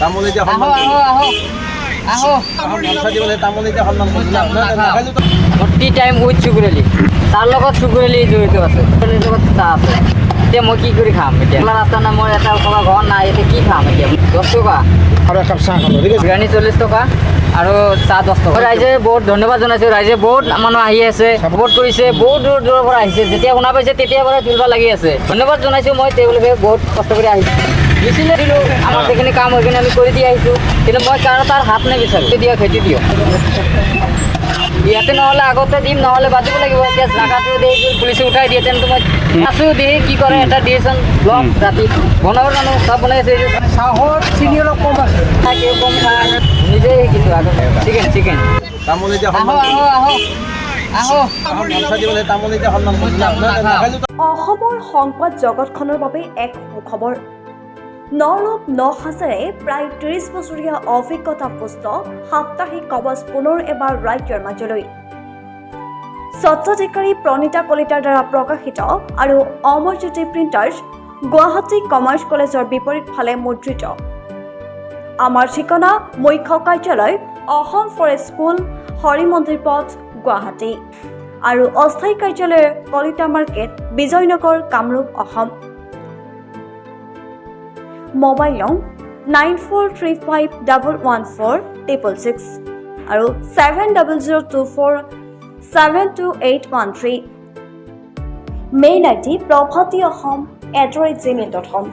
তামোল এতিয়া সন্মান গামোচা দিবলৈ তামোল এতিয়া সন্মান টি টাইম উইথ চুকুৰেলি তাৰ লগত চুকুৰেলি জড়িত আছে লগত চাহ আছে এতিয়া মই কি কৰি খাম এতিয়া ৰাস্তা নাই মই এটা ক'বা ঘৰ নাই এতিয়া কি খাম এতিয়া 10 টকা আৰু একাপ চাহ খাব বিৰিয়ানী 40 টকা আৰু চাহ 10 টকা ৰাইজে বহুত ধন্যবাদ জনাইছোঁ ৰাইজে বহুত মানুহ আহি আছে ছাপোৰ্ট কৰিছে বহুত দূৰ দূৰৰ পৰা আহিছে যেতিয়া শুনা পাইছে তেতিয়াৰ পৰা তুলিব লাগি আছে ধন্যবাদ জনাইছোঁ মই তেওঁলোকে বহুত কষ্ট কৰি আহিছে দিছিলে দিলোঁ আমাৰ যিখিনি কাম সেইখিনি আমি কৰি দি আহিছোঁ কিন্তু মই কাৰণ তাৰ হাত নিবিচাৰোঁ দিয়া খেতি দিয়ক ইয়াতে নহ'লে আগতে দিম নহ'লে বাজিব লাগিব এতিয়া জাগাটো দিয়ে পুলিচে উঠাই দিয়ে তেন্তে মই আছোঁ দি কি কৰে এটা দিয়েচোন ব্লক ৰাতি বনাব জানো চব বনাই আছে চাহৰ চিনি অলপ কম আছে কেউ কম খায় নিজেই শিকিছোঁ আগতে চিকেন তামোল এতিয়া আহো গামোচা দিবলৈ তামোল এতিয়া সন্মান অসমৰ সংবাদ জগতখনৰ বাবে এক সুখবৰ নলপ নহাজেৰে প্ৰায় 30 বছৰীয়া অভিজ্ঞতা পুষ্ট সাপ্তাহিক কবচ পুনৰ এবাৰ ৰাজ্যৰ মাজলৈ স্বত্বাধিকাৰী প্ৰণীতা কলিতাৰ দ্বাৰা প্ৰকাশিত আৰু অমৰজ্যোতি প্ৰিণ্টাৰ্ছ গুৱাহাটী কমাৰ্চ কলেজৰ বিপৰীত ফালে মুদ্ৰিত আমাৰ ঠিকনা মুখ্য কাৰ্যালয় অসম ফৰেষ্ট স্কুল হৰি মন্দিৰ পথ গুৱাহাটী আৰু অস্থায়ী কাৰ্যালয় কলিতা মাৰ্কেট বিজয়নগৰ কামৰূপ অসম মোবাইল নং 9435114666 আৰু 7024722813 মেইল আইডি prabhati.ahom@gmail.com